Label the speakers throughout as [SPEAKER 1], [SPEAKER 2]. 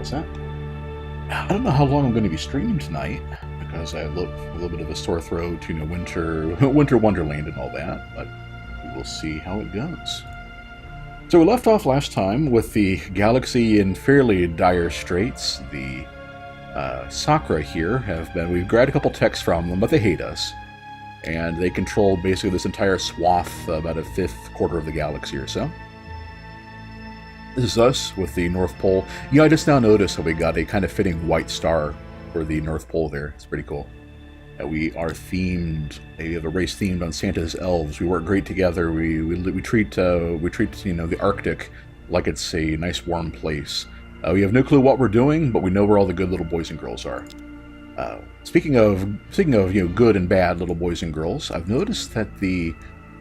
[SPEAKER 1] how's that? I don't know how long I'm going to be streaming tonight because I look a little bit of a sore throat, you know, winter wonderland and all that, but we will see how it goes. So we left off last time with the galaxy in fairly dire straits. The Sakura here we've grabbed a couple texts from them, but they hate us. And they control basically this entire swath, about a fifth quarter of the galaxy or so. This is us with the North Pole. Yeah, I just now noticed that we got a kind of fitting white star for the North Pole there. It's pretty cool. We are themed. We have a race themed on Santa's Elves. We work great together. We treat you know, the Arctic like it's a nice warm place. We have no clue what we're doing, but we know where all the good little boys and girls are. Speaking of you know, good and bad little boys and girls, I've noticed that the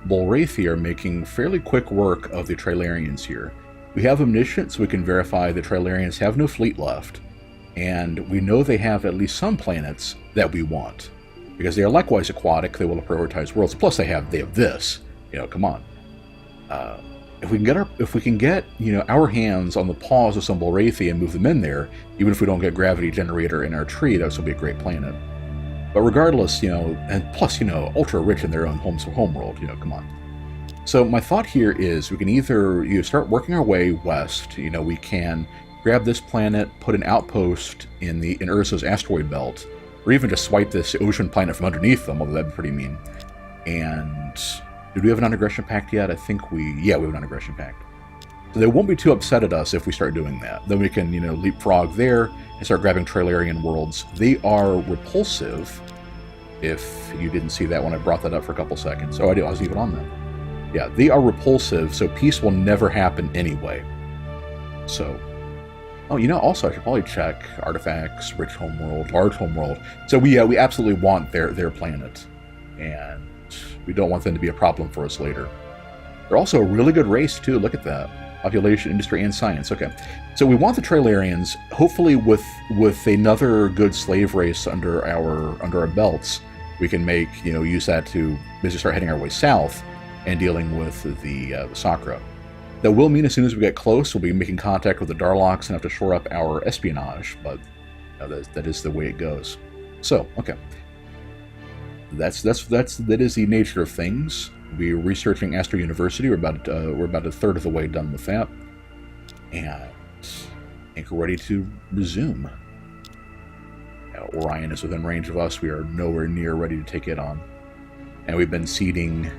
[SPEAKER 1] Bulrathi are making fairly quick work of the Trilarians here. We have Omniscient, so we can verify the Trilarians have no fleet left, and we know they have at least some planets that we want, because they are likewise aquatic. They will prioritize worlds. Plus, they have this. You know, come on. If we can get you know, our hands on the paws of some Bulrathi and move them in there, even if we don't get gravity generator in our tree, that would still be a great planet. But regardless, you know, and plus, you know, ultra rich in their own homeworld. You know, come on. So my thought here is we can either start working our way west. You know, we can grab this planet, put an outpost in Ursa's asteroid belt, or even just swipe this ocean planet from underneath them, although that'd be pretty mean. And do we have a non-aggression pact yet? I think we have a non-aggression pact. So they won't be too upset at us if we start doing that. Then we can, you know, leapfrog there and start grabbing Trilarian worlds. They are repulsive, if you didn't see that when I brought that up for a couple seconds. Oh, I was even on that. Yeah, they are repulsive, so peace will never happen anyway. So, oh, you know, also I should probably check artifacts, rich homeworld, large homeworld. So we absolutely want their planet, and we don't want them to be a problem for us later. They're also a really good race too. Look at that, population, industry, and science. Okay, so we want the Trilarians, hopefully with another good slave race under our belts. We can use that to basically start heading our way south and dealing with the Sakura. That will mean as soon as we get close, we'll be making contact with the Darloks and have to shore up our espionage, but you know, that is the way it goes. So, okay. That is the nature of things. We're researching Astro University. We're about a third of the way done with that. And I think we're ready to resume. Orion is within range of us. We are nowhere near ready to take it on. And we've been seeding...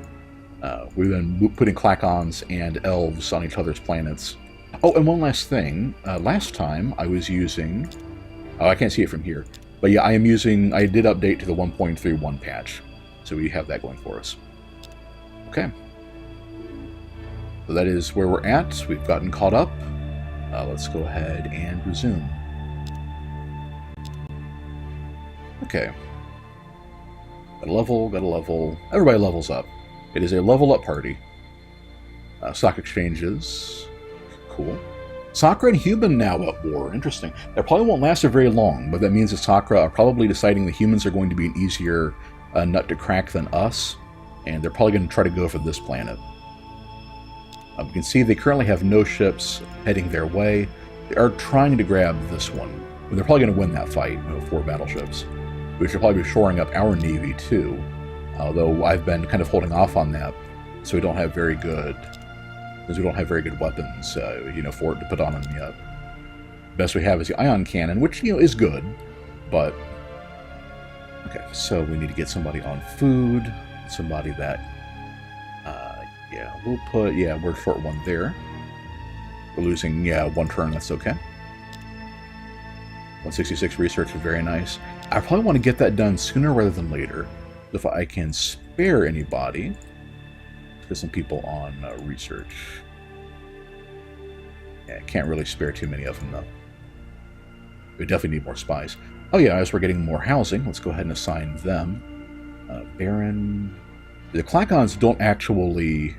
[SPEAKER 1] we've been putting Clacons and Elves on each other's planets. Oh, and one last thing. Last time I was using... Oh, I can't see it from here. But yeah, I did update to the 1.31 patch. So we have that going for us. Okay. So that is where we're at. We've gotten caught up. Let's go ahead and resume. Okay. Got a level. Everybody levels up. It is a level up party. Stock exchanges. Cool. Sakura and human now at war. Interesting. That probably won't last very long, but that means that Sakura are probably deciding the humans are going to be an easier nut to crack than us, and they're probably going to try to go for this planet. You can see they currently have no ships heading their way. They are trying to grab this one. But they're probably going to win that fight, 4 battleships. We should probably be shoring up our navy too. Although I've been kind of holding off on that, so we don't have very good weapons, for it to put on them yet. Best we have is the ion cannon, which is good, but okay. So we need to get somebody on food, somebody that, we're short one there. We're losing, 1 turn. That's okay. 166 research is very nice. I probably want to get that done sooner rather than later. If I can spare anybody, there's some people on research. Yeah, I can't really spare too many of them, though. We definitely need more spies. Oh yeah, as we're getting more housing, let's go ahead and assign them. Baron... The Clacons don't actually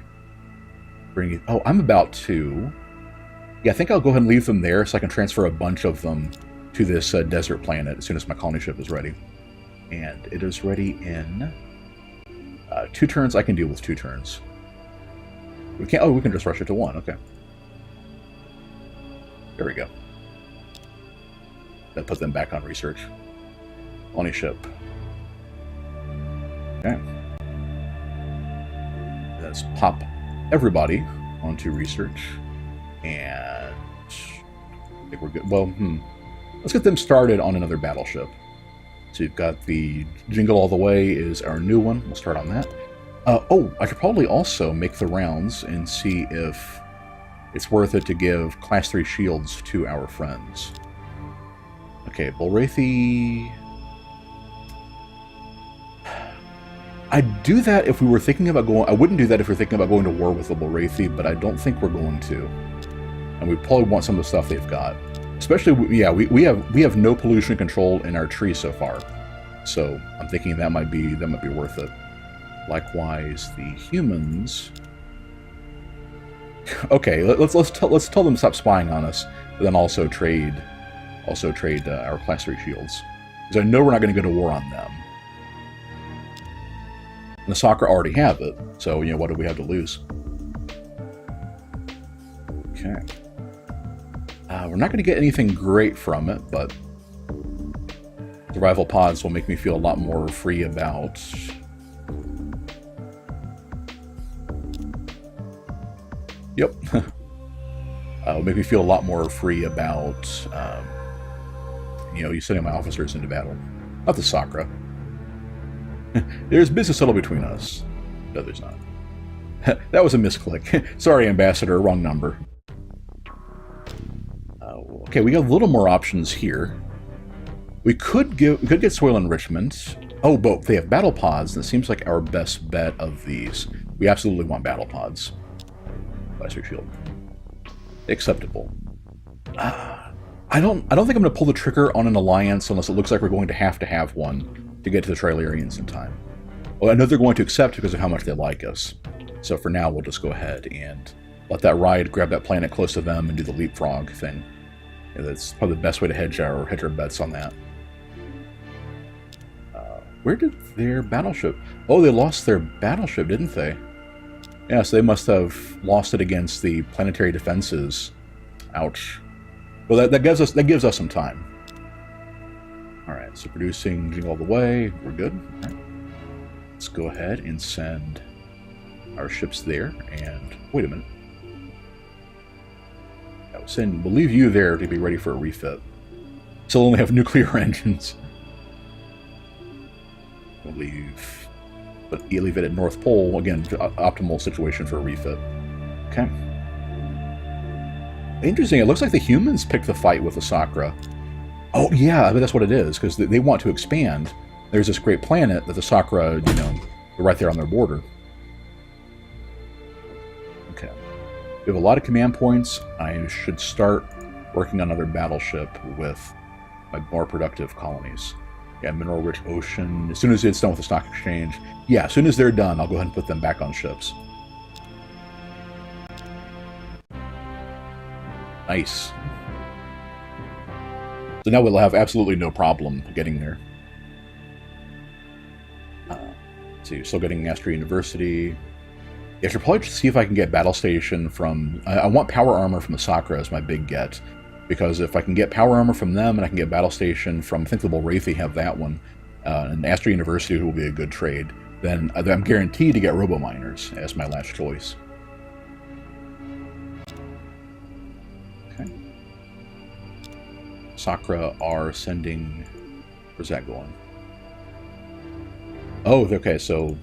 [SPEAKER 1] bring it... Oh, I'm about to... Yeah, I think I'll go ahead and leave them there so I can transfer a bunch of them to this desert planet as soon as my colony ship is ready. And it is ready in 2 turns. I can deal with 2 turns. We can just rush it to 1. Okay. There we go. that put them back on research. On a ship. Okay. Let's pop everybody onto research, and I think we're good. Well, let's get them started on another battleship. So you've got the Jingle All the Way is our new one. We'll start on that. Oh, I could probably also make the rounds and see if it's worth it to give Class 3 shields to our friends. Okay, Bulrathi. I'd do that if we were thinking about going... I wouldn't do that if we're thinking about going to war with the Bulrathi, but I don't think we're going to. And we probably want some of the stuff they've got. Especially, yeah, we have no pollution control in our tree so far. So I'm thinking that might be worth it. Likewise, the humans... Okay, let's tell them to stop spying on us, but then also trade our Class 3 shields. Because I know we're not going to go to war on them. And the Sakra already have it, so, what do we have to lose? Okay. We're not going to get anything great from it, but the rival pods will make me feel a lot more free about... Yep. It'll make me feel a lot more free about, you sending my officers into battle. Not the Sakra. There's business settled between us. No, there's not. That was a misclick. Sorry, Ambassador, wrong number. Okay, we got a little more options here. We could get soil enrichment. Oh, but they have battle pods, and it seems like our best bet of these. We absolutely want battle pods. Blaster shield. Acceptable. I don't think I'm going to pull the trigger on an alliance unless it looks like we're going to have one to get to the Trilarians in time. Well, I know they're going to accept because of how much they like us. So for now, we'll just go ahead and let that ride grab that planet close to them and do the leapfrog thing. That's probably the best way to hedge our bets on that. Where did their battleship... Oh, they lost their battleship, didn't they? Yeah, so they must have lost it against the planetary defenses. Ouch. Well, that gives us some time. Alright, so producing Jingle All the Way. We're good. Right. Let's go ahead and send our ships there. And wait a minute. We'll leave you there to be ready for a refit. Still only have nuclear engines. We'll leave it at North Pole. Again, optimal situation for a refit. Okay. Interesting. It looks like the humans picked the fight with the Sakra. Oh, yeah, I mean, that's what it is, because they want to expand. There's this great planet that the Sakra, they're right there on their border. Okay. We have a lot of command points. I should start working on another battleship with my more productive colonies. Yeah, mineral-rich ocean. As soon as it's done with the stock exchange. Yeah, as soon as they're done, I'll go ahead and put them back on ships. Nice. So now we'll have absolutely no problem getting there. Let's see, still getting Astra University. I should probably see if I can get Battle Station from... I want Power Armor from the Sakra as my big get. Because if I can get Power Armor from them, and I can get Battle Station from... I think the Bulrathi have that one. And Astra University will be a good trade. Then I'm guaranteed to get Robo-Miners as my last choice. Sakra are sending... Where's that going? Oh, okay, so...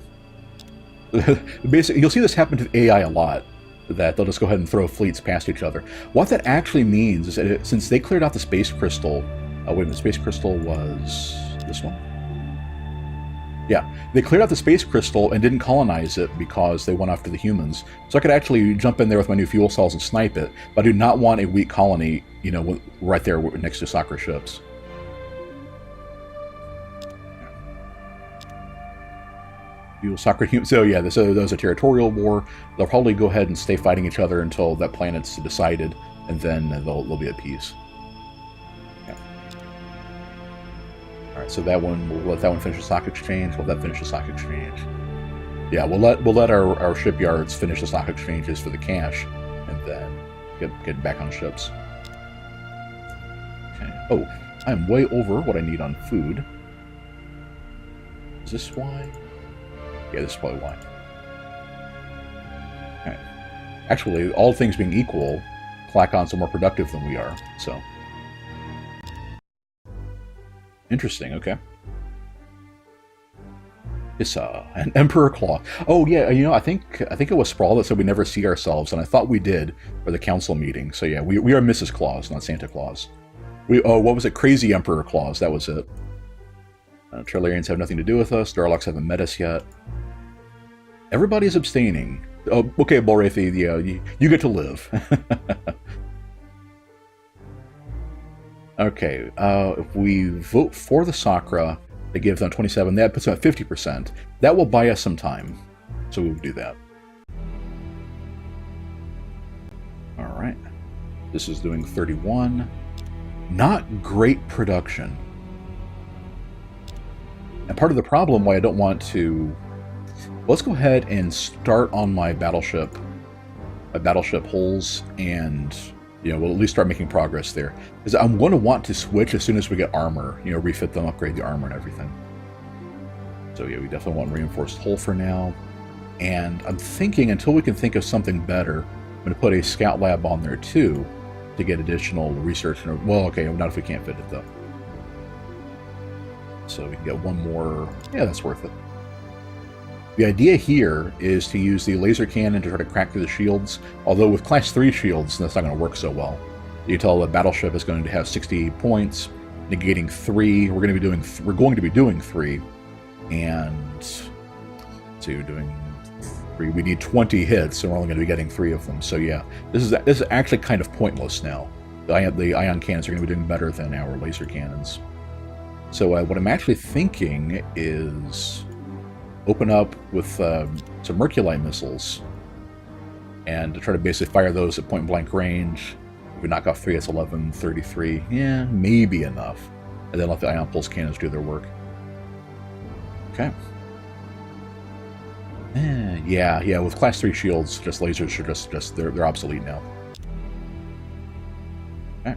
[SPEAKER 1] Basically, you'll see this happen to AI a lot, that they'll just go ahead and throw fleets past each other. What that actually means is that since they cleared out the Space Crystal... wait a minute, the Space Crystal was... this one? Yeah, they cleared out the Space Crystal and didn't colonize it because they went after the humans. So I could actually jump in there with my new fuel cells and snipe it, but I do not want a weak colony, right there next to Sakra ships. Sakra humans. So yeah, that was a territorial war. They'll probably go ahead and stay fighting each other until that planet's decided, and then they'll be at peace. Alright, so we'll let that one finish the stock exchange. We'll let that finish the stock exchange. Yeah, we'll let our shipyards finish the stock exchanges for the cash, and then get back on ships. Okay. Oh, I'm way over what I need on food. Is this why? Yeah, this is probably why. Okay. Actually, all things being equal, Klakons are more productive than we are, so. Interesting, okay. It's an Emperor Claw. Oh yeah, you know, I think it was Sprawl that said we never see ourselves, and I thought we did for the council meeting. So yeah, we are Mrs. Claus, not Santa Claus. What was it? Crazy Emperor Claus. That was it. Trellarians have nothing to do with us. Darlocks haven't met us yet. Everybody's abstaining. Oh, okay, Bulrathi, yeah, you get to live. Okay, if we vote for the Sakra, it gives them 27. That puts them at 50%. That will buy us some time, so we'll do that. All right. This is doing 31. Not great production. And part of the problem why I don't want to... Let's go ahead and start on my battleship holes, and you know, we'll at least start making progress there. Because I'm going to want to switch as soon as we get armor, you know, refit them, upgrade the armor and everything. So yeah, we definitely want reinforced hull for now. And I'm thinking, until we can think of something better, I'm going to put a scout lab on there too, to get additional research. Well, okay, not if we can't fit it though. So we can get one more. Yeah, that's worth it. The idea here is to use the laser cannon to try to crack through the shields, although with class 3 shields, that's not going to work so well. You tell the battleship is going to have 60 points, negating 3. We're going to be doing 3, and so you're doing 3. We need 20 hits, and we're only going to be getting 3 of them. So yeah, this is actually kind of pointless now. The ion cannons are going to be doing better than our laser cannons. So what I'm actually thinking is open up with some Merculite missiles and to try to basically fire those at point-blank range. If we knock off 3, it's 11, 33. Yeah, maybe enough. And then let the ion pulse cannons do their work. Okay. Yeah, with class 3 shields, just lasers are they're obsolete now. Okay.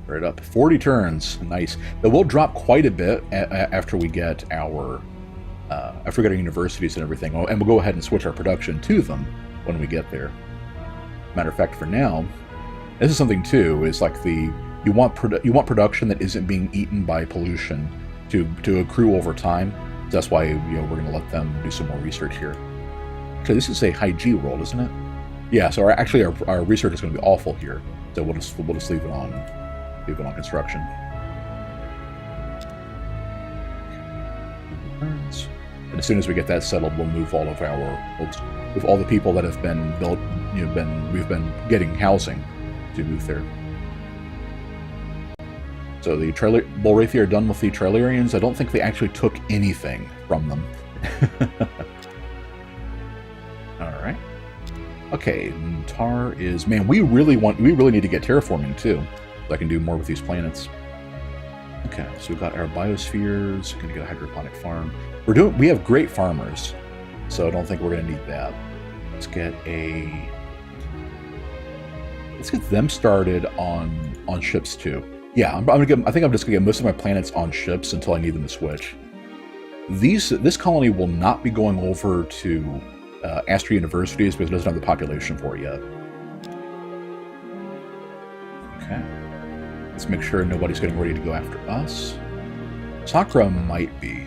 [SPEAKER 1] Right up. 40 turns. Nice. But we'll drop quite a bit after we get our universities and everything, and we'll go ahead and switch our production to them when we get there. Matter of fact, for now, this is something too. Is like you want production that isn't being eaten by pollution to accrue over time. So that's why we're going to let them do some more research here. Actually, this is a high G roll, isn't it? Yeah. So our research is going to be awful here. So we'll just leave it on construction. And as soon as we get that settled, we'll move all of all the people that have been built, we've been getting housing to move there. So the Bulrathi are done with the Trellarians. I don't think they actually took anything from them. All right. Okay, Tar is, man, we really need to get terraforming too, so I can do more with these planets. Okay, so we've got our biospheres. We're gonna get a hydroponic farm. We have great farmers, so I don't think we're gonna need that. Let's get them started on ships too. Yeah, I think I'm just gonna get most of my planets on ships until I need them to switch. This colony will not be going over to Astra Universities because it doesn't have the population for it yet. Okay. Let's make sure nobody's getting ready to go after us. Sakra might be.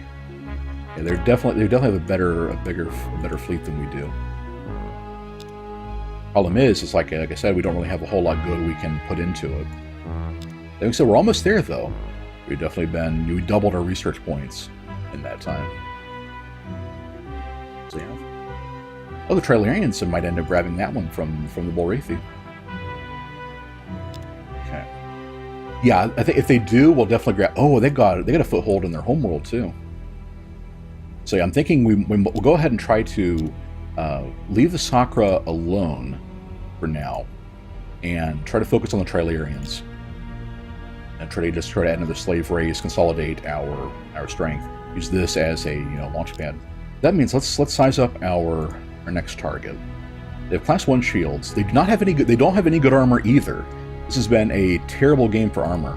[SPEAKER 1] Yeah, they definitely have a better fleet than we do. Problem is like I said, we don't really have a whole lot good we can put into it. Like I said, we're almost there though. We doubled our research points in that time. So yeah. Oh, the Trellarians might end up grabbing that one from the Bulrathi. Okay. Yeah, I think if they do, we'll definitely grab. Oh, they got a foothold in their homeworld too. So yeah, I'm thinking we'll go ahead and try to leave the Sakra alone for now, and try to focus on the Trellarians, and try to add another slave race, consolidate our strength. Use this as a launch pad. That means let's size up our next target. They have class 1 shields. They don't have any good armor either. This has been a terrible game for armor.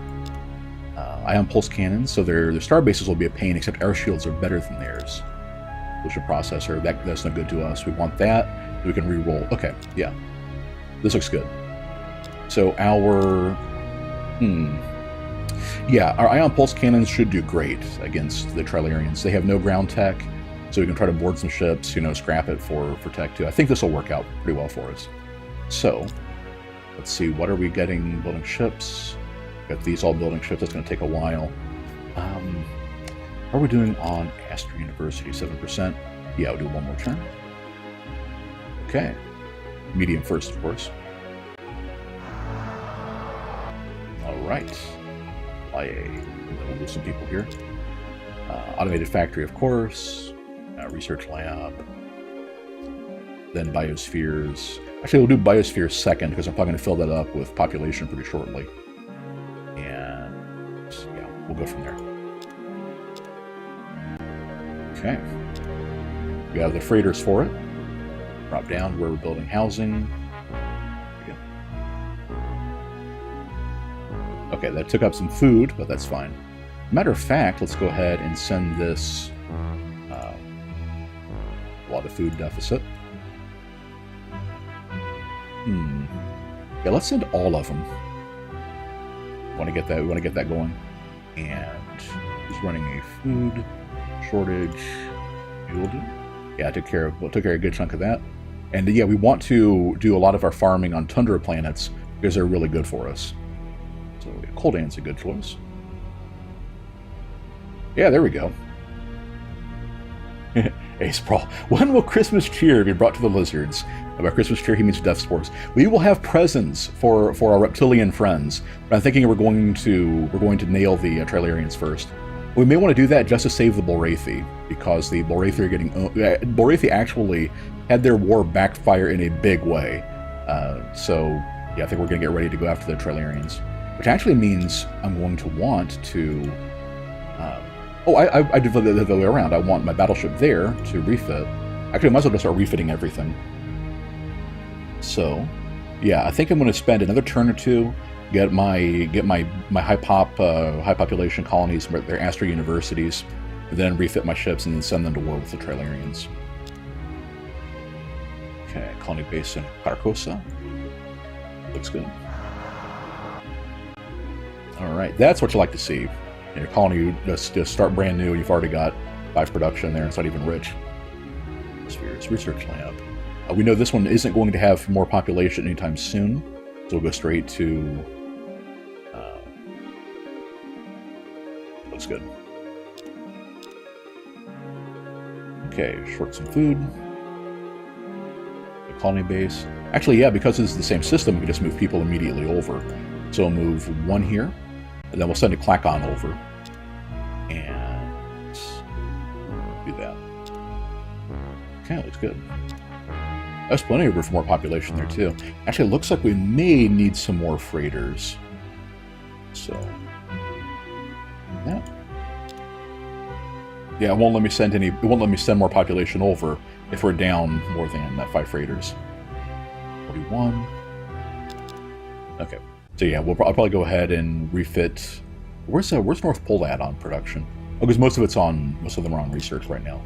[SPEAKER 1] ion pulse cannons, so their star bases will be a pain, except our shields are better than theirs. Which a processor, that's no good to us. We want that, we can re-roll. Okay, yeah. This looks good. So our... Yeah, our ion pulse cannons should do great against the Trilarians. They have no ground tech, so we can try to board some ships, scrap it for tech too. I think this will work out pretty well for us. So, let's see, what are we getting building ships? Got these all building ships, that's going to take a while. How are we doing on Astra University? 7%? Yeah, we'll do one more turn. Okay. Medium first, of course. Alright. We'll do some people here. Automated factory, of course. Research lab. Then biospheres. Actually, we'll do biospheres second, because I'm probably going to fill that up with population pretty shortly. And yeah, we'll go from there. Okay. We have the freighters for it. Drop down where we're building housing. There we go. Okay, that took up some food, but that's fine. Matter of fact, let's go ahead and send this a lot of food deficit. Yeah, let's send all of them. We want to get that going. And who's running a food shortage? You'll do. Yeah, I took care of a good chunk of that. And yeah, we want to do a lot of our farming on tundra planets because they're really good for us. So Coldan's a good choice. Yeah, there we go. Hey, Sprawl. When will Christmas cheer be brought to the lizards? By Christmas cheer, he means death spores. We will have presents for our reptilian friends, but I'm thinking we're going to nail the Trilarians first. We may want to do that just to save the Bulrathi, because the Bulrathi are getting... Bulrathi actually had their war backfire in a big way. So, yeah, I think we're going to get ready to go after the Trilarians. Which actually means I'm going to want to... I did the other way around. I want my battleship there to refit. Actually, I might as well just start refitting everything. So, yeah, I think I'm going to spend another turn or two, get my high population colonies, their Astra universities, and then refit my ships and then send them to war with the Trilarians. Okay, colony base in Carcosa. Looks good. Alright, that's what you like to see. Your colony just start brand new, you've already got 5 production there, and it's not even rich. Spheres, research lab. We know this one isn't going to have more population anytime soon, so we'll go straight to... looks good. Okay, short some food. The colony base. Actually, yeah, because this is the same system, we can just move people immediately over. So we'll move 1 here, and then we'll send a Clacon over. And do that. Okay, looks good. There's plenty of room for more population there, too. Actually, it looks like we may need some more freighters. So... yeah. Yeah, it won't let me send more population over if we're down more than 5 freighters. 41. Okay. So yeah, I'll probably go ahead and refit. Where's North Pole at on production? Oh, because most of them are on research right now.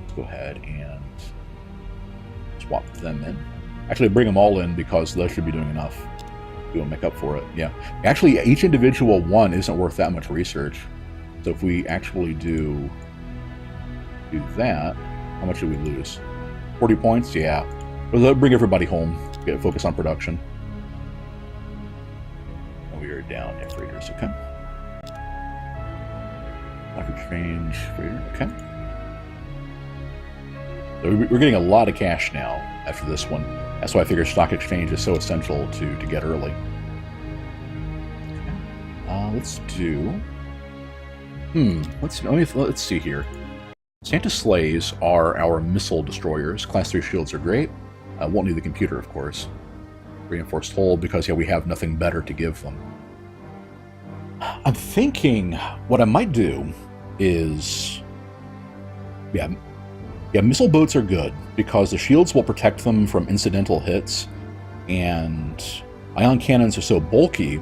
[SPEAKER 1] Let's go ahead and swap them in. Actually, bring them all in because those should be doing enough. We'll make up for it. Yeah. Actually, each individual one isn't worth that much research. So if we actually do that, how much do we lose? 40 points? Yeah. We'll bring everybody home. Focus on production. And we are down at freighters. Okay. Stock exchange, freighter. Okay. So we're getting a lot of cash now after this one. That's why I figure stock exchange is so essential to get early. Okay. Let's do... Let's see here. Santa Sleighs are our missile destroyers. Class 3 shields are great. Won't need the computer, of course. Reinforced hull, because yeah, we have nothing better to give them. I'm thinking what I might do is... Yeah, missile boats are good, because the shields will protect them from incidental hits, and ion cannons are so bulky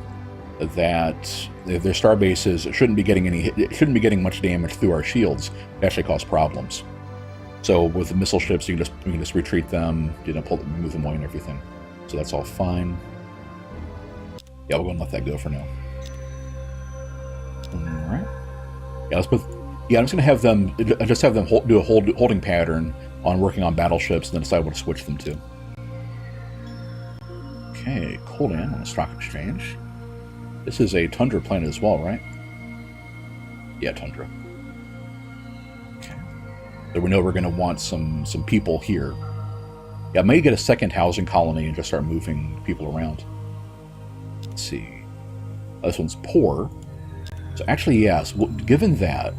[SPEAKER 1] that if their star bases shouldn't be getting much damage through our shields. It actually cause problems. So with the missile ships, you can just retreat them, move them away and everything. So that's all fine. Yeah, we'll go and let that go for now. All right. Yeah, I'm just gonna have them do a holding pattern on working on battleships, and then decide what to switch them to. Okay, Coldan on the stock exchange. This is a Tundra planet as well, right? Yeah, Tundra. Okay. So we know we're going to want some people here. Yeah, I may get a second housing colony and just start moving people around. Let's see. This one's poor. So actually, yes. Well, given that,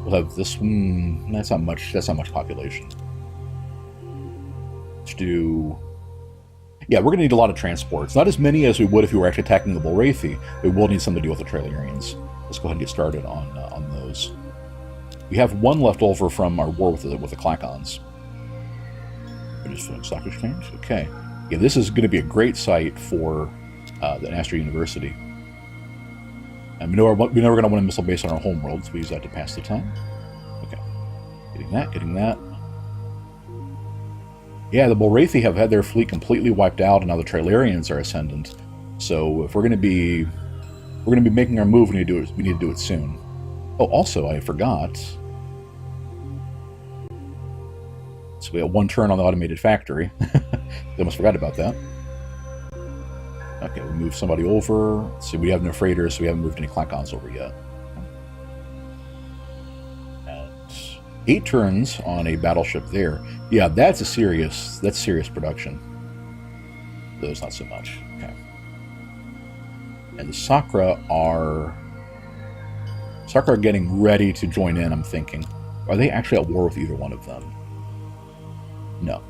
[SPEAKER 1] we'll have this one. That's not much population. Let's do. Yeah, we're going to need a lot of transports. Not as many as we would if we were actually attacking the Bulrathi. We will need some to deal with the Trailarians. Let's go ahead and get started on those. We have one left over from our war with the Klakons. Finish filling stock exchange. Okay. Yeah, this is going to be a great site for the Astra University. And we know we're going to want a missile base on our home world, so we use that to pass the time. Okay. Getting that. Yeah, the Bulrathi have had their fleet completely wiped out, and now the Trailarians are ascendant. So if we're going to be making our move, we need to do it soon. Oh, also I forgot. So we have one turn on the automated factory. I almost forgot about that. Okay, we move somebody over. Let's see, we have no freighters, so we haven't moved any Klakons over yet. 8 turns on a battleship there. Yeah, that's serious production. Those not so much. Okay. And the Sakra are getting ready to join in, I'm thinking. Are they actually at war with either one of them? No.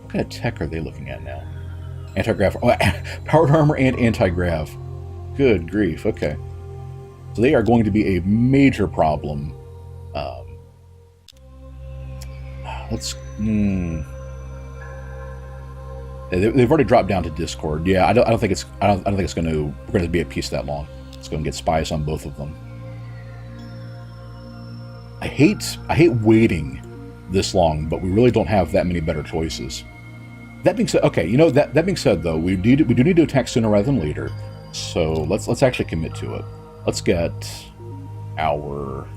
[SPEAKER 1] What kind of tech are they looking at now? Anti-grav. Oh, powered armor and anti-grav. Good grief. Okay. So they are going to be a major problem. They've already dropped down to Discord. Yeah, I don't think it's going to be at peace that long. Let's go and get spies on both of them. I hate waiting this long, but we really don't have that many better choices. That being said, okay, that being said though, we do need to attack sooner rather than later. So let's actually commit to it. Let's get our.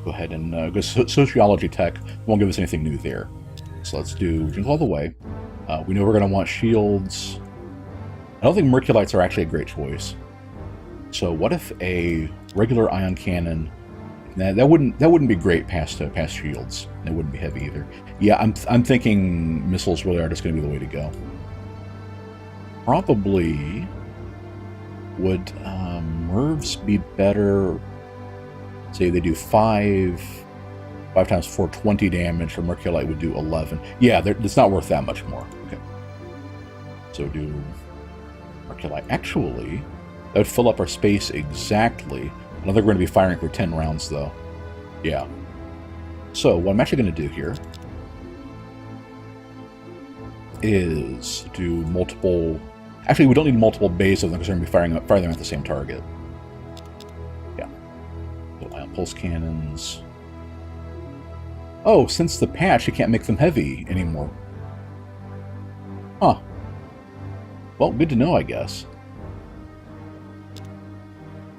[SPEAKER 1] Go ahead and go sociology tech. Won't give us anything new there. So let's do Jingle All the Way. We know we're going to want shields. I don't think Merculites are actually a great choice. So what if a regular ion cannon? Nah, that wouldn't be great past shields. It wouldn't be heavy either. Yeah, I'm thinking missiles really are just going to be the way to go. Probably would Mervs be better? Say they do 5 times 4, 20 damage, or Merculite would do 11. Yeah, it's not worth that much more. Okay. So do Merculite. Actually, that would fill up our space exactly. I know they're going to be firing for 10 rounds, though. Yeah. So what I'm actually going to do here is do multiple... Actually, we don't need multiple bases of them because we're going to be firing them at the same target. Pulse cannons. Oh, since the patch, you can't make them heavy anymore. Huh. Well, good to know, I guess.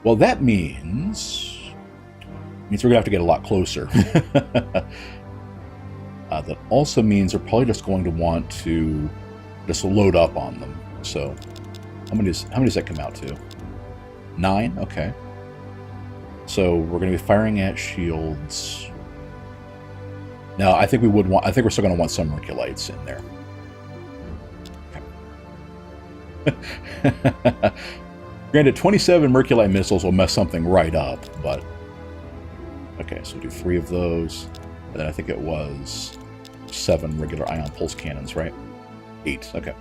[SPEAKER 1] Well, that means we're going to have to get a lot closer. That also means we're probably just going to want to just load up on them. So, how many does that come out to? 9? Okay. So we're going to be firing at shields. Now, I think we're still going to want some Merculites in there. Okay. Granted, 27 Merculite missiles will mess something right up, but okay. So do 3 of those, and then I think it was 7 regular ion pulse cannons, right? 8. Okay.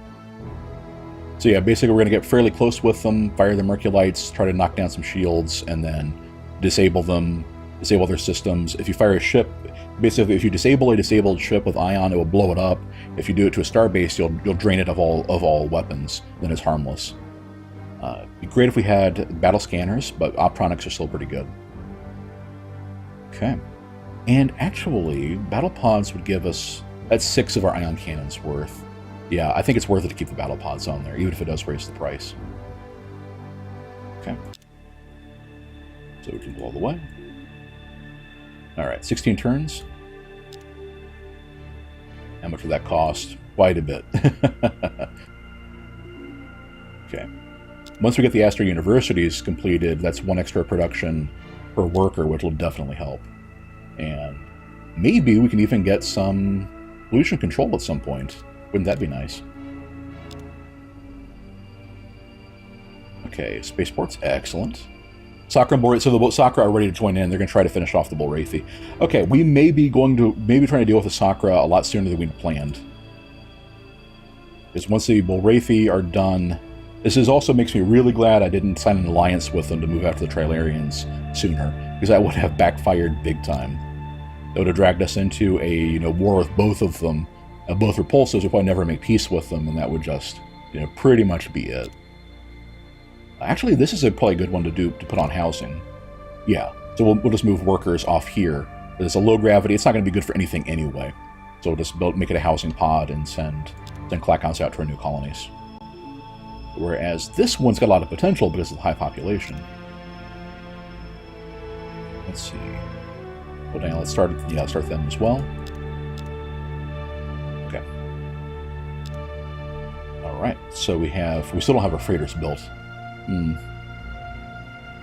[SPEAKER 1] So yeah, basically we're going to get fairly close with them, fire the Merculites, try to knock down some shields, and then disable their systems. If you fire a ship, Basically, if you disable a disabled ship with Ion, it will blow it up. If you do it to a starbase, you'll drain it of all weapons. Then it's harmless. It'd be great if we had battle scanners, but optronics are still pretty good. Okay. And actually, battle pods would give us... That's 6 of our ion cannons worth. Yeah, I think it's worth it to keep the battle pods on there, even if it does raise the price. Okay. So we can go all the way. Alright, 16 turns. How much would that cost? Quite a bit. Okay. Once we get the Astro Universities completed, that's 1 extra production per worker, which will definitely help. And maybe we can even get some pollution control at some point. Wouldn't that be nice? Okay, spaceport's excellent. Sakura and Bulrathi, so the Sakura are ready to join in. They're going to try to finish off the Bulrathi. Okay, we may be trying to deal with the Sakura a lot sooner than we planned. Because once the Bulrathi are done, this also makes me really glad I didn't sign an alliance with them to move after the Trilarians sooner, because that would have backfired big time. It would have dragged us into a war with both of them, both repulsives. We'd probably never make peace with them, and that would just pretty much be it. Actually, this is probably a good one to put on housing. Yeah, so we'll just move workers off here. It's a low gravity. It's not going to be good for anything anyway. So we'll just make it a housing pod and send Klakons out to our new colonies. Whereas this one's got a lot of potential because of the high population. Let's see. Well, now let's start them as well. Okay. All right. So we still don't have our freighters built.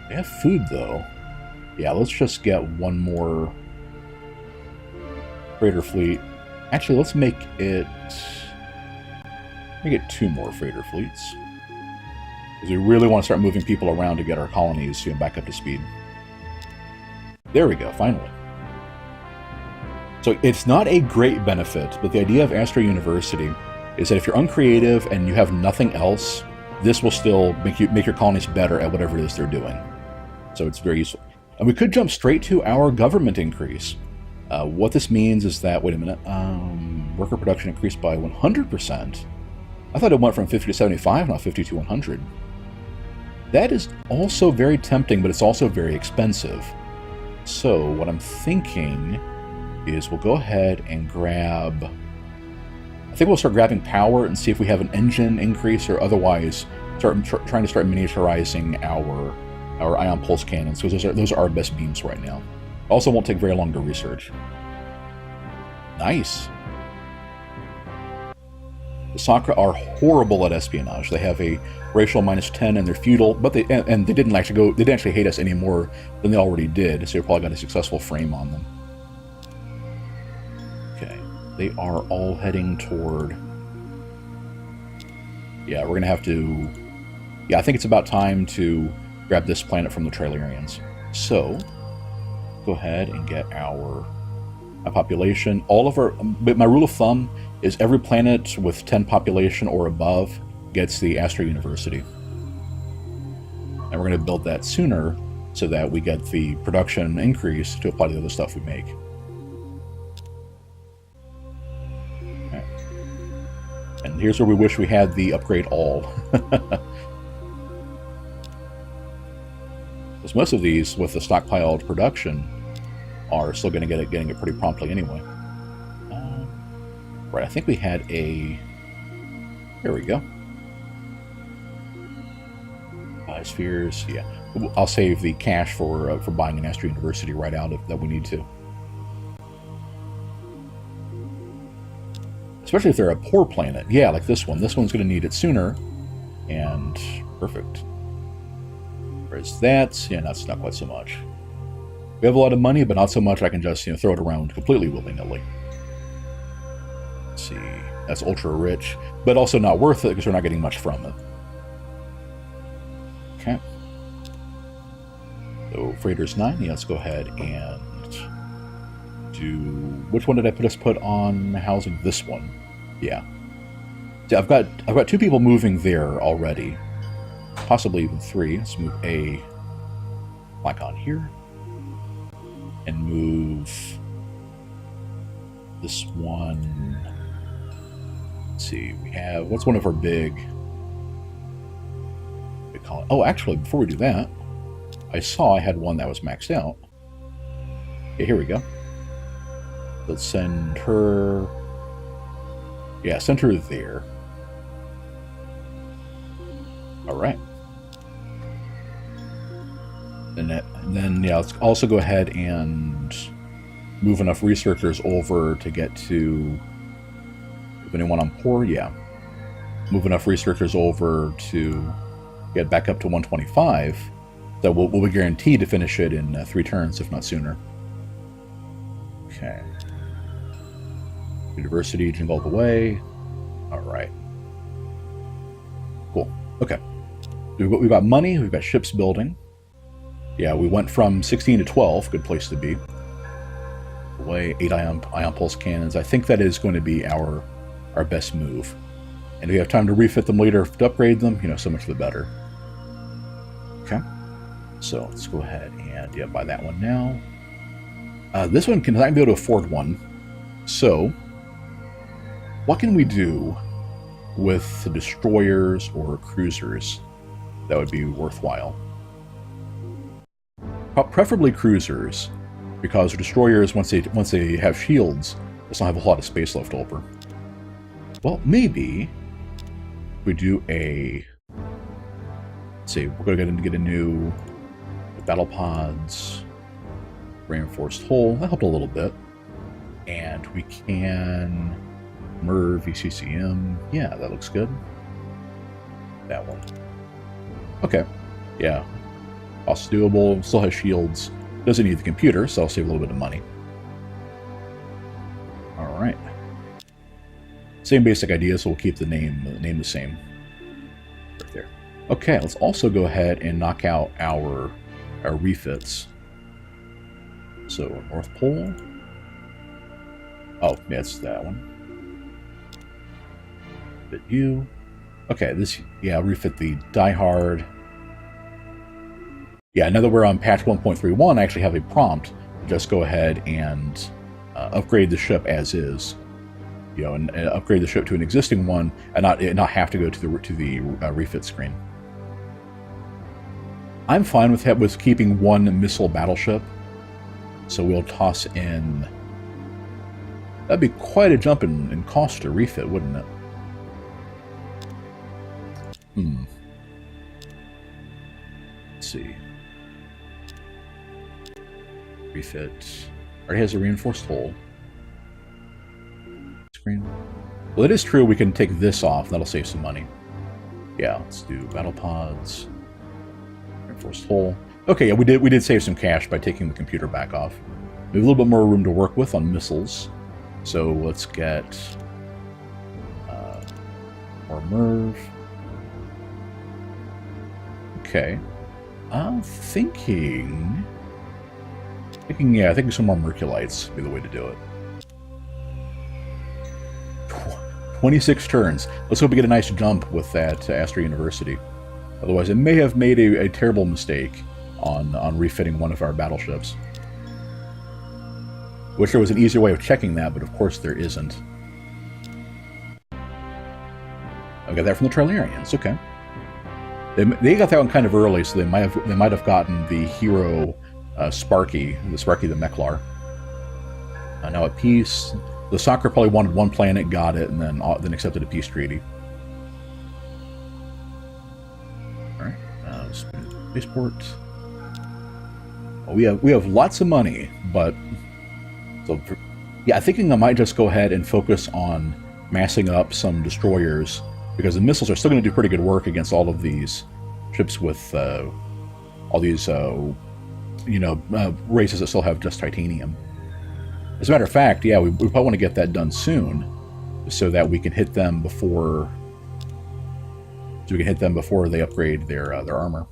[SPEAKER 1] They have food, though. Yeah, let's just get one more freighter fleet. Actually, let's make it 2 more freighter fleets. Because we really want to start moving people around to get our colonies back up to speed. There we go, finally. So it's not a great benefit, but the idea of Astro University is that if you're uncreative and you have nothing else, this will still make your colonies better at whatever it is they're doing. So it's very useful. And we could jump straight to our government increase. What this means is that, wait a minute, worker production increased by 100%. I thought it went from 50 to 75, not 50 to 100. That is also very tempting, but it's also very expensive. So what I'm thinking is we'll go ahead and grab... I think we'll start grabbing power and see if we have an engine increase, or otherwise trying to start miniaturizing our ion pulse cannons, because those are our best beams right now. Also won't take very long to research. Nice. The Sakura are horrible at espionage. They have a racial -10 and they're feudal, but they didn't actually hate us any more than they already did, so they probably got a successful frame on them. Okay. They are all heading toward... Yeah, we're going to have to... Yeah, I think it's about time to grab this planet from the Trilarians. So, go ahead and get our population. All of our... My rule of thumb is every planet with 10 population or above gets the Astro University. And we're going to build that sooner so that we get the production increase to apply to the other stuff we make. And here's where we wish we had the upgrade all. Because most of these, with the stockpiled production, are still going to getting it pretty promptly anyway. Right, I think we had a... There we go. Biospheres, yeah. I'll save the cash for buying an Astro University right out if that we need to. Especially if they're a poor planet. Yeah, like this one. This one's going to need it sooner. And perfect. Whereas that, yeah, that's not quite so much. We have a lot of money, but not so much I can just throw it around completely willy-nilly. Let's see. That's ultra rich, but also not worth it because we're not getting much from it. Okay. So freighters 9. Yeah, let's go ahead and do... Which one did I put on housing? This one. Yeah. See, I've got 2 people moving there already. Possibly even 3. Let's move a Klakon here. And move This one... Let's see, we have... What's one of our big... We call it... Oh, actually, before we do that, I saw I had one that was maxed out. Okay, here we go. Let's send her... Yeah, send her there. Alright. And then, yeah, let's also go ahead and move enough researchers over to get to... If anyone on poor, yeah. Move enough researchers over to get back up to 125. That we'll be guaranteed to finish it in 3 turns, if not sooner. Okay. University, jingle all the way. Alright. Cool. Okay. We've got money, we've got ships building. Yeah, we went from 16 to 12, good place to be. Away, 8 ion pulse cannons. I think that is going to be our best move. And if we have time to refit them later to upgrade them, you know, so much the better. Okay. So let's go ahead and, yeah, buy that one now. This one can not be able to afford one. So, what can we do with the destroyers or cruisers that would be worthwhile? Preferably cruisers, because destroyers, once they have shields, just don't have a whole lot of space left over. Well, maybe we do a... Let's see, we're going to get a new battle pods, reinforced hull. That helped a little bit. And we can MERV, VCCM. Yeah, that looks good. That one. Okay. Yeah. Also doable. Still has shields. Doesn't need the computer, so I'll save a little bit of money. Alright. Same basic idea, so we'll keep the name the same. Right there. Okay, let's also go ahead and knock out our refits. So, North Pole. Oh, yeah, it's that one. Fit you. Okay, this, yeah, refit the Die Hard. Yeah, now that we're on patch 1.31, I actually have a prompt to just go ahead and upgrade the ship as is. You know, and upgrade the ship to an existing one, and not have to go to the refit screen. I'm fine with keeping one missile battleship, so we'll toss in. That'd be quite a jump in cost to refit, wouldn't it? Let's see. Refit. Already has a reinforced hull. Screen. Well, it is true we can take this off. That'll save some money. Yeah, let's do battle pods. Reinforced hull. Okay, yeah, we did save some cash by taking the computer back off. We have a little bit more room to work with on missiles. So let's get more MERV. Okay. I'm thinking, yeah, I think some more Merculites would be the way to do it. 26 turns. Let's hope we get a nice jump with that Astra University. Otherwise, it may have made a terrible mistake on refitting one of our battleships. Wish there was an easier way of checking that, but of course there isn't. I got that from the Trilarians. Okay. They got that one kind of early, so they might have gotten the hero Sparky the Meklar. Now at peace, the Soccer probably wanted one planet, got it, and then accepted a peace treaty. All right, spaceport. Well, we have lots of money, but so yeah, I'm thinking I might just go ahead and focus on massing up some destroyers, because the missiles are still going to do pretty good work against all of these ships with all these races that still have just titanium. As a matter of fact, yeah, we probably want to get that done soon, so that we can hit them before. So we can hit them before they upgrade their armor.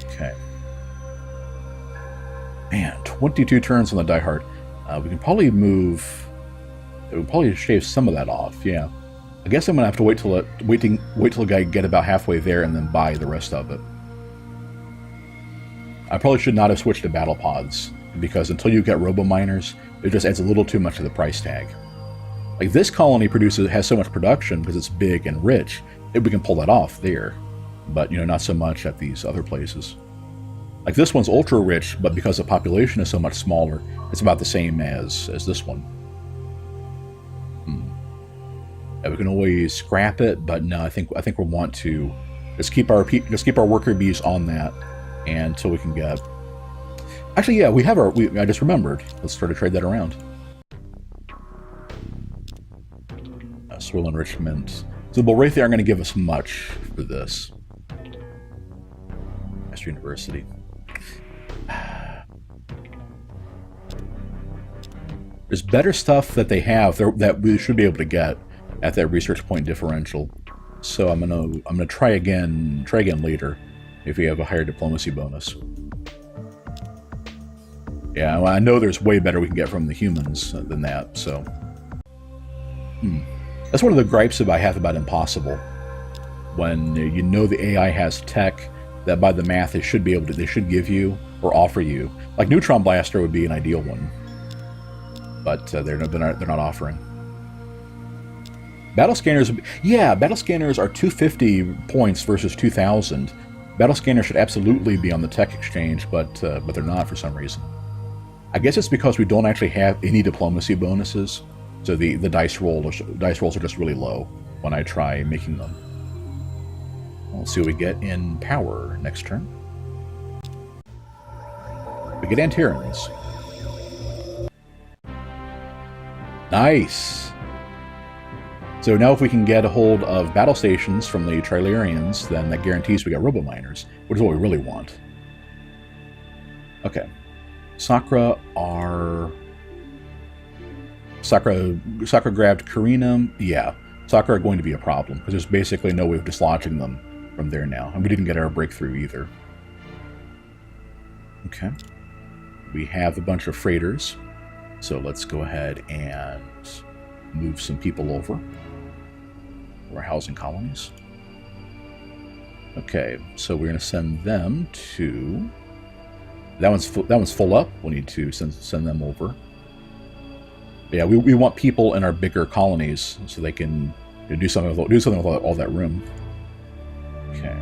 [SPEAKER 1] Okay. Man, 22 turns on the Die Hard. We can probably move. We'll probably shave some of that off. Yeah. I guess I'm gonna have to wait till the guy get about halfway there and then buy the rest of it. I probably should not have switched to battle pods. because until you get robo-miners, it just adds a little too much to the price tag. Like this colony has so much production because it's big and rich, we can pull that off there. But, not so much at these other places. Like this one's ultra rich, but because the population is so much smaller, it's about the same as this one. Yeah, we can always scrap it, but no, I think we'll want to just keep our worker bees on that, and until we can get. Actually, yeah, I just remembered. Let's try to trade that around. Soil enrichment. So the Bulrathi aren't going to give us much for this. Master University. There's better stuff that they have that we should be able to get at that research point differential. So I'm gonna try again later if we have a higher diplomacy bonus. Yeah, well, I know there's way better we can get from the humans than that. So that's one of the gripes I have about Impossible. When the AI has tech that by the math they should give you or offer you. Like Neutron Blaster would be an ideal one, but they're not offering. Battle scanners, battle scanners are 250 points versus 2,000. Battle scanners should absolutely be on the tech exchange, but they're not for some reason. I guess it's because we don't actually have any diplomacy bonuses, so the dice rolls are just really low when I try making them. Let's see what we get in power next turn. We get Antirans. Nice! So now if we can get a hold of battle stations from the Trilarians, then that guarantees we get robo-miners, which is what we really want. Okay. Sakra grabbed Karina. Yeah, Sakra are going to be a problem, because there's basically no way of dislodging them from there now. And we didn't get our breakthrough either. Okay. We have a bunch of freighters. So let's go ahead and move some people over. We're housing colonies. Okay, so we're going to send them to... That one's full up. We'll need to send them over. Yeah, we want people in our bigger colonies so they can do something with all that room. Okay.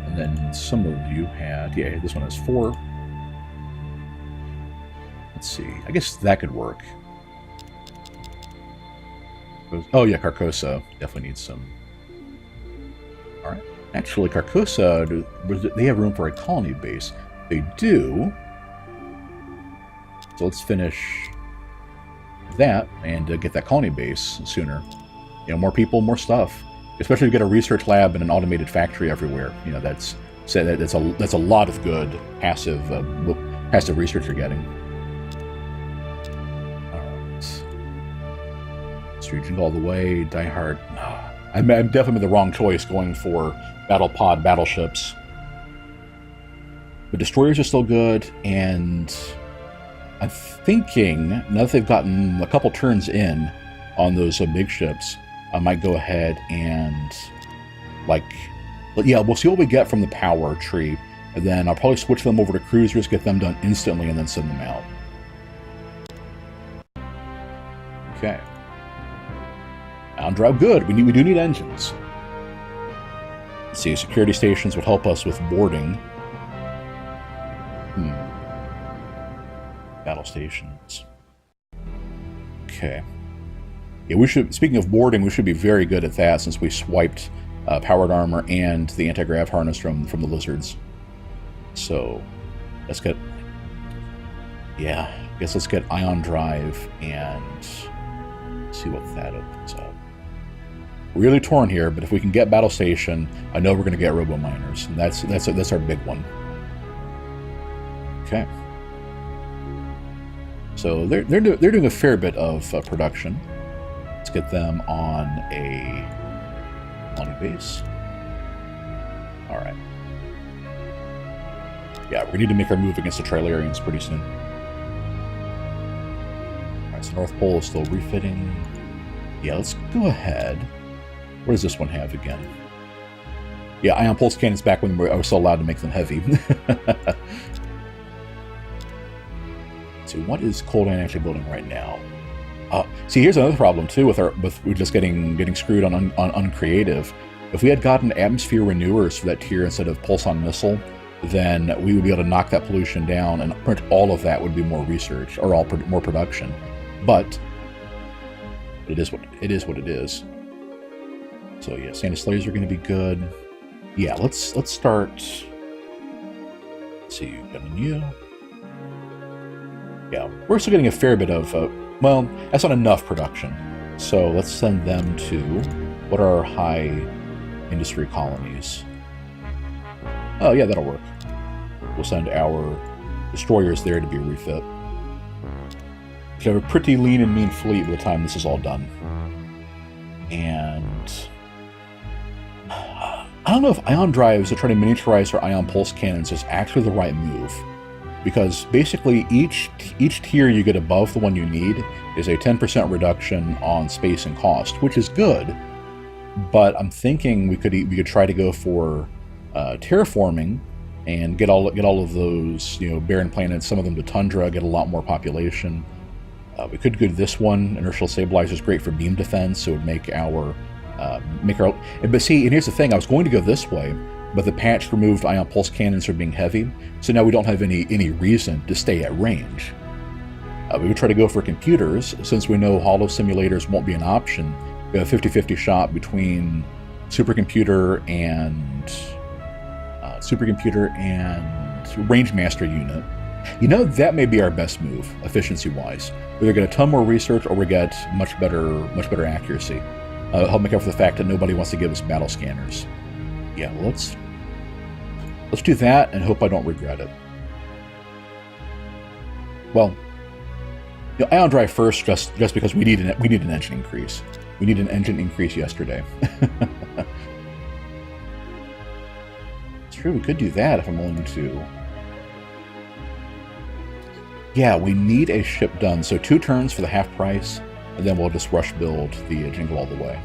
[SPEAKER 1] And then some of you had... Yeah, this one has 4. Let's see. I guess that could work. Oh yeah, Carcosa definitely needs some. All right. Actually, Carcosa, they have room for a colony base. They do. So let's finish that and get that colony base sooner. More people, more stuff. Especially to get a research lab and an automated factory everywhere. That's a lot of good passive research you're getting. Region all the way, Die Hard. I'm definitely made the wrong choice going for battle pod battleships. The destroyers are still good, and I'm thinking now that they've gotten a couple turns in on those big ships, I might go ahead and we'll see what we get from the power tree, and then I'll probably switch them over to cruisers, get them done instantly, and then send them out. Okay. On-drive, good. We do need engines. Let's see, security stations would help us with boarding. Battle stations. Okay. Yeah, we should. Speaking of boarding, we should be very good at that since we swiped powered armor and the anti-grav harness from the lizards. So let's get. Yeah, I guess let's get ion drive and see what that opens up. Really torn here, but if we can get battle station, I know we're going to get robo miners, and that's our big one. Okay. So they're doing a fair bit of production. Let's get them on a base. All right. Yeah, we need to make our move against the Trilarians pretty soon. All right, so North Pole is still refitting. Yeah, let's go ahead. What does this one have again? Yeah, ion pulse cannons back when I was still allowed to make them heavy. see, what is Coldan actually building right now? See, here's another problem too with we're just getting screwed on Uncreative. If we had gotten atmosphere renewers for that tier instead of pulse-on missile, then we would be able to knock that pollution down, and print all of that would be more research or more production. But it is what it is. So yeah, Santa Slayers are going to be good. Yeah, let's start. Let's see, got a new. Yeah, we're still getting a fair bit of. Well, that's not enough production. So let's send them to what are our high industry colonies. Oh yeah, that'll work. We'll send our destroyers there to be refit. We have a pretty lean and mean fleet by the time this is all done. And I don't know if ion drives are trying to miniaturize our ion pulse cannons is actually the right move. Because basically each tier you get above the one you need is a 10% reduction on space and cost, which is good. But I'm thinking we could try to go for terraforming and get all of those, you know, barren planets, some of them to tundra, get a lot more population. We could go to this one. Inertial stabilizer is great for beam defense, so it would make our But see, and here's the thing: I was going to go this way, but the patch removed ion pulse cannons from being heavy, so now we don't have any reason to stay at range. We would try to go for computers, since we know holo simulators won't be an option. We have a 50-50 shot between supercomputer and range master unit. You know, that may be our best move, efficiency-wise. We either get a ton more research, or we get much better accuracy. Help make up for the fact that nobody wants to give us battle scanners. Yeah, let's do that and hope I don't regret it. Well, you know, Ion Drive first, just because we need an engine increase. We need an engine increase yesterday. It's true, we could do that if I'm willing to. Yeah, we need a ship done. So 2 turns for the half price, and then we'll just rush build the Jingle All the Way.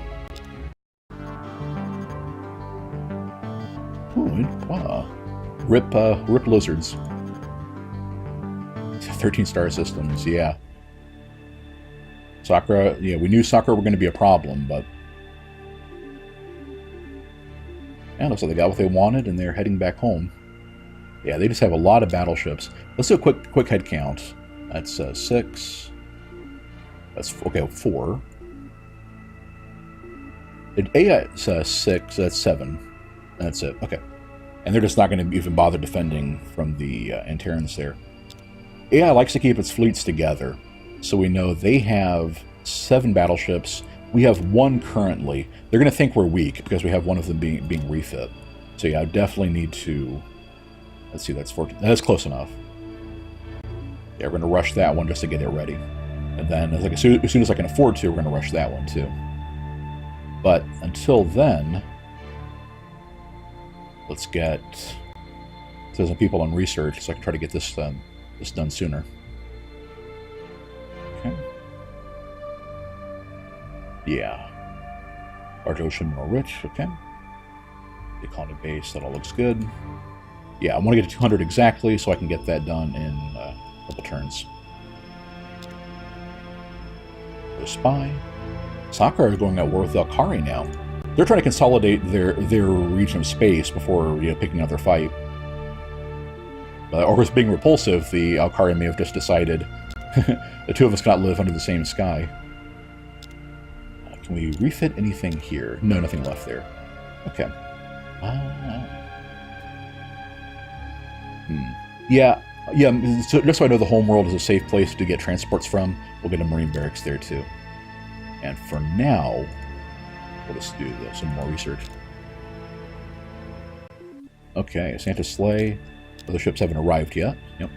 [SPEAKER 1] Ooh, wow. Rip lizards. 13 star systems, yeah. Sakura, yeah, we knew Sakura were going to be a problem, but... Yeah, looks like they got what they wanted, and they're heading back home. Yeah, they just have a lot of battleships. Let's do a quick head count. That's 6. That's, okay, 4. AI is 6, that's 7. That's it, okay. And they're just not going to even bother defending from the Anterans there. AI likes to keep its fleets together, so we know they have 7 battleships. We have 1 currently. They're going to think we're weak because we have one of them being refit. So yeah, I definitely need to... Let's see, that's 14. That's close enough. Yeah, we're going to rush that one just to get it ready. And then, as soon as I can afford to, we're going to rush that one too. But until then, let's get some people on research so I can try to get this done sooner. Okay. Yeah. Large ocean, more rich. Okay. The colony base, that all looks good. Yeah, I want to get to 200 exactly so I can get that done in a couple turns. The spy. Sakura are going at war with Valkyrie now. They're trying to consolidate their region of space before picking another fight. Or with being repulsive, the Valkyrie may have just decided the 2 of us cannot live under the same sky. Can we refit anything here? No, nothing left there. Okay. Yeah, so just so I know the homeworld is a safe place to get transports from, we'll get a marine barracks there too. And for now, we'll just do some more research. Okay, Santa Slay. Other ships haven't arrived yet. Yep.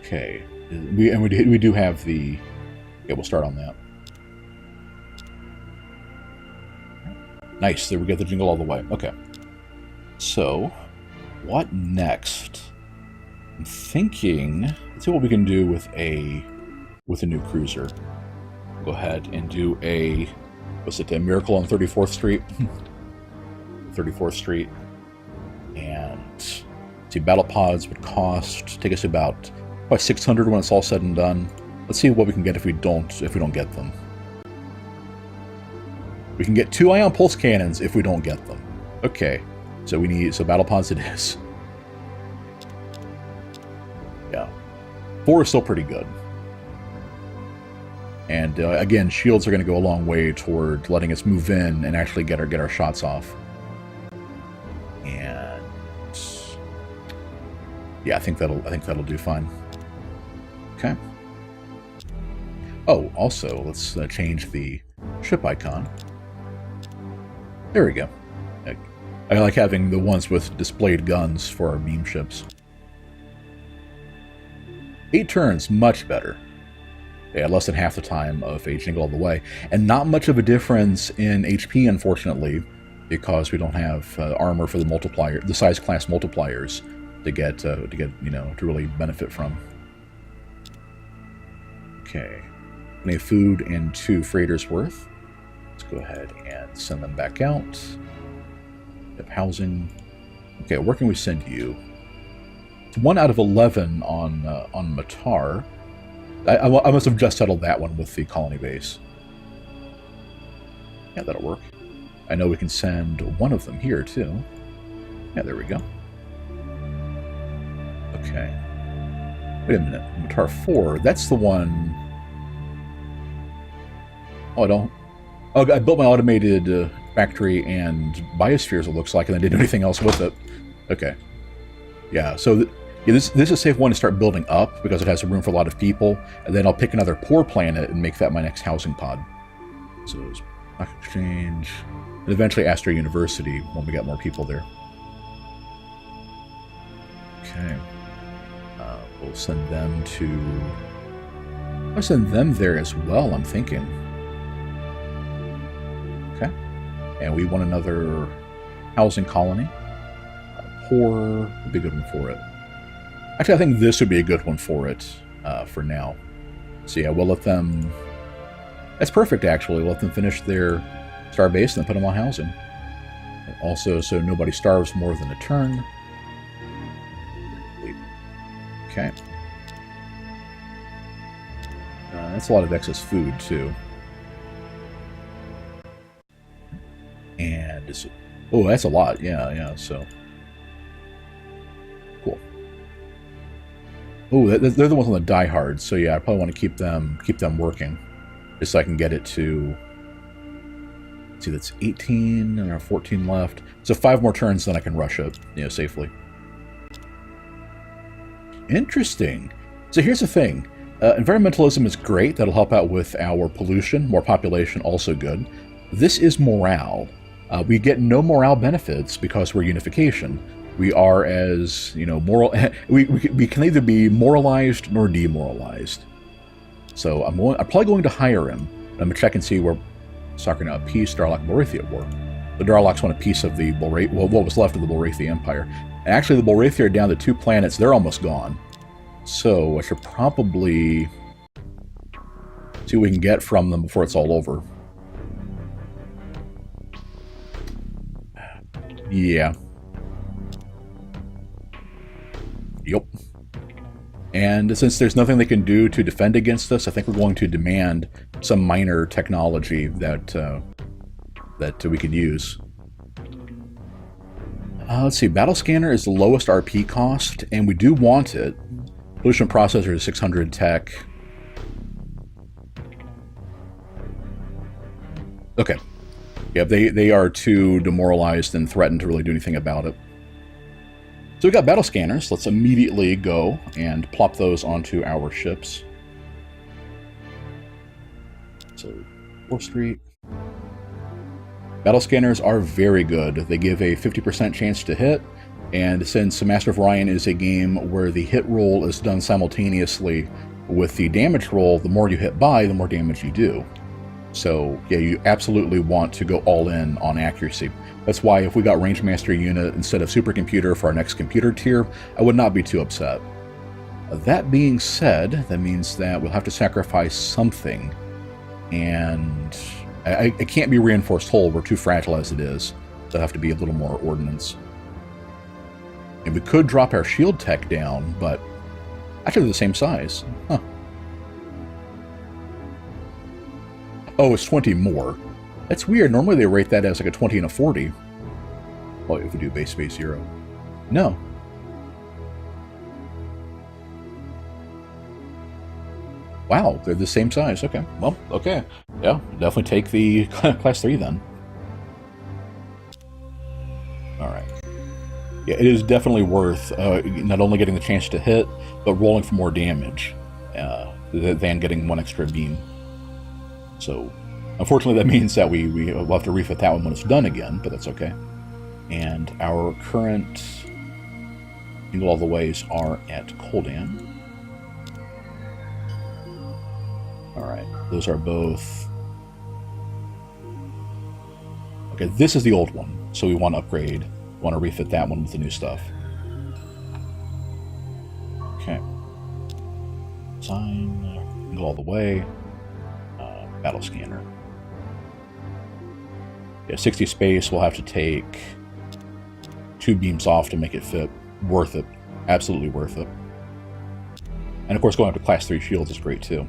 [SPEAKER 1] Okay, we do have the... Yeah, we'll start on that. Nice, there we get the Jingle All the Way. Okay. So, what next? I'm thinking, let's see what we can do with a new cruiser. Go ahead and do a Miracle on 34th Street. 34th Street. And see, battle pods would take us about Probably 600 when it's all said and done. Let's see what we can get if we don't get them. We can get 2 ion pulse cannons if we don't get them. Okay, so battle pods it is. Yeah, 4 is still pretty good. And again, shields are going to go a long way toward letting us move in and actually get our shots off. And yeah, I think that'll do fine. Okay. Oh, also, let's change the ship icon. There we go. I like having the ones with displayed guns for our beam ships. 8 turns, much better. Yeah, less than half the time of aging all the way. And not much of a difference in HP, unfortunately, because we don't have armor for the size class multipliers to really benefit from. Okay. Plenty of food and 2 freighters worth. Let's go ahead and send them back out. Have housing. Okay, where can we send you? It's 1 out of 11 on Matar. I must have just settled that one with the colony base. Yeah, that'll work. I know we can send 1 of them here, too. Yeah, there we go. Okay. Wait a minute. Matar 4, that's the one... Oh, I don't... Oh, I built my automated factory and biospheres, it looks like, and I didn't do anything else with it. Okay. Yeah, so... Yeah, this is a safe one to start building up because it has room for a lot of people, and then I'll pick another poor planet and make that my next housing pod. So, Stock Exchange, and eventually Astra University when we get more people there. Okay. We'll send them to... I'll send them there as well, I'm thinking. Okay. And we want another housing colony. Poor, a big good one for it. Actually, I think this would be a good one for it, for now. So yeah, we'll let them... That's perfect, actually. We'll let them finish their star base and then put them on housing. And also, so nobody starves more than a turn. Okay. That's a lot of excess food, too. And... Oh, that's a lot. Yeah, so... Oh, they're the ones on the diehards, so yeah, I probably want to keep them working, just so I can get it to. Let's see, that's 18 and there are 14 left. So 5 more turns, then I can rush it, safely. Interesting. So here's the thing: environmentalism is great. That'll help out with our pollution. More population, also good. This is morale. We get no morale benefits because we're unification. We are as, moral... We can neither be moralized nor demoralized. So I'm probably going to hire him. I'm going to check and see where... Soccer now, peace, Darlok, Bulrathi at war. The Darloks want a piece of the Bulrathi... Well, what was left of the Bulrathi Empire. And actually, the Bulrathi are down to 2 planets. They're almost gone. So I should probably... see what we can get from them before it's all over. Yeah. Yep. And since there's nothing they can do to defend against us, I think we're going to demand some minor technology that we can use. Let's see. Battle Scanner is the lowest RP cost, and we do want it. Pollution Processor is 600 tech. Okay. Yeah, they are too demoralized and threatened to really do anything about it. So we got battle scanners. Let's immediately go and plop those onto our ships. So, 4th Street. Battle scanners are very good. They give a 50% chance to hit, and since Master of Orion is a game where the hit roll is done simultaneously with the damage roll, the more you hit by, the more damage you do. So, yeah, you absolutely want to go all in on accuracy. That's why if we got Range Master Unit instead of Supercomputer for our next computer tier, I would not be too upset. That being said, that means that we'll have to sacrifice something, and I can't be Reinforced Hull. We're too fragile as it is. There'll have to be a little more ordnance. And we could drop our shield tech down, but Actually, they're the same size. Huh. Oh, it's 20 more. That's weird. Normally they rate that as like a 20 and a 40. Well, if we do base 0. No. Wow, they're the same size. Okay. Well, okay. Yeah, definitely take the class 3 then. Alright. Yeah, it is definitely worth not only getting the chance to hit, but rolling for more damage than getting one extra beam. So, unfortunately, that means that we'll have to refit that one when it's done again, but that's okay. And our current Jingle All the Ways are at Coldan. Alright, those are both... Okay, this is the old one, so we want to upgrade. We want to refit that one with the new stuff. Okay. Sign, Jingle All the Way. Battle Scanner. Yeah, 60 space, we'll have to take 2 beams off to make it fit. Worth it. Absolutely worth it. And of course, going up to class 3 shields is great too.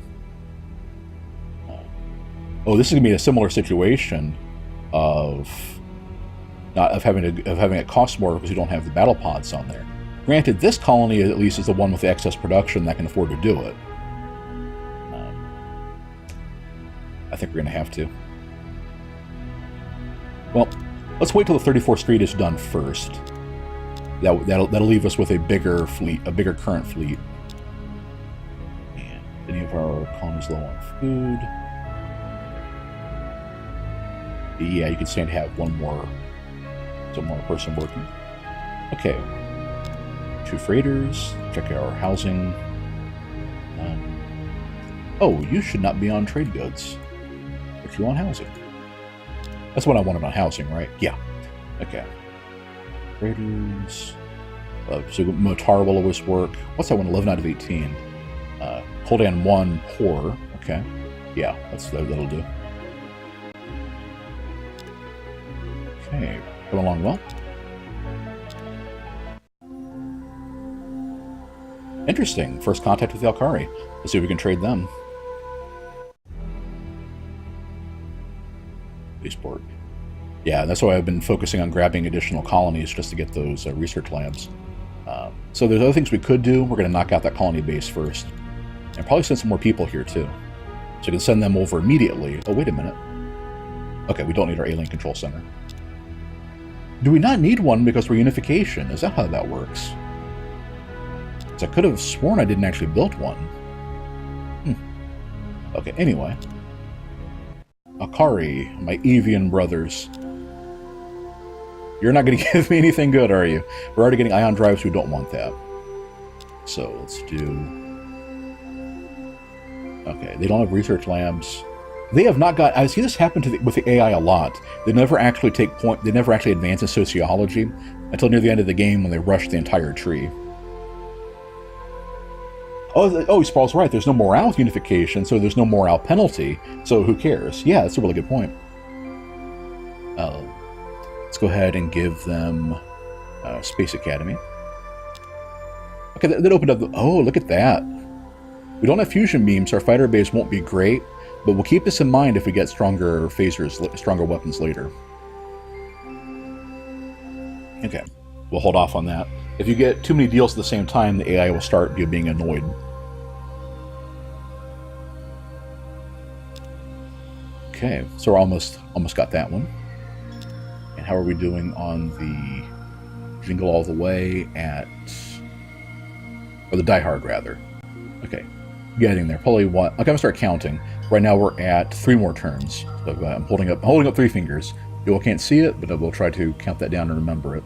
[SPEAKER 1] Oh, this is going to be a similar situation of having it cost more because you don't have the battle pods on there. Granted, this colony at least is the one with the excess production that can afford to do it. I think we're going to have to. Well, let's wait till the 34th Street is done first. That'll leave us with a bigger fleet, a bigger current fleet. And any of our colonies low on food. Yeah, you can stand to have one more person working. Okay. 2 freighters. Check our housing. Oh, you should not be on trade goods. But you want housing. That's what I wanted on housing, right? Yeah. Okay. Freighters. So Motar will always work. What's that one? 11 out of 18. Coldan 1, poor. Okay. Yeah, that'll do. Okay, coming along well. Interesting. First contact with the Alkari. Let's see if we can trade them. Spaceport. Yeah, that's why I've been focusing on grabbing additional colonies just to get those research labs. So there's other things we could do. We're going to knock out that colony base first. And probably send some more people here too. So we can send them over immediately. Oh, wait a minute. Okay, we don't need our alien control center. Do we not need one because we're unification? Is that how that works? Because I could have sworn I didn't actually build one. Okay, anyway. Akari, my Evian brothers. You're not going to give me anything good, are you? We're already getting ion drives who don't want that. So, let's do... Okay, they don't have research labs. They have not got... I see this happen with the AI a lot. They never actually they never actually advance in sociology until near the end of the game when they rush the entire tree. Oh, Sprawl's right. There's no morale with unification, so there's no morale penalty. So who cares? Yeah, that's a really good point. Let's go ahead and give them Space Academy. Okay, that opened up... Oh, look at that. We don't have fusion beams, so our fighter base won't be great, but we'll keep this in mind if we get stronger phasers, stronger weapons later. Okay, we'll hold off on that. If you get too many deals at the same time, the AI will start being annoyed. Okay, so we're almost got that one. And how are we doing on the Jingle All the Way at... Or the Die Hard, rather. Okay, getting there. Probably one... Okay, I'm going to start counting. Right now we're at 3 more turns. So I'm holding up 3 fingers. You all can't see it, but I will try to count that down and remember it.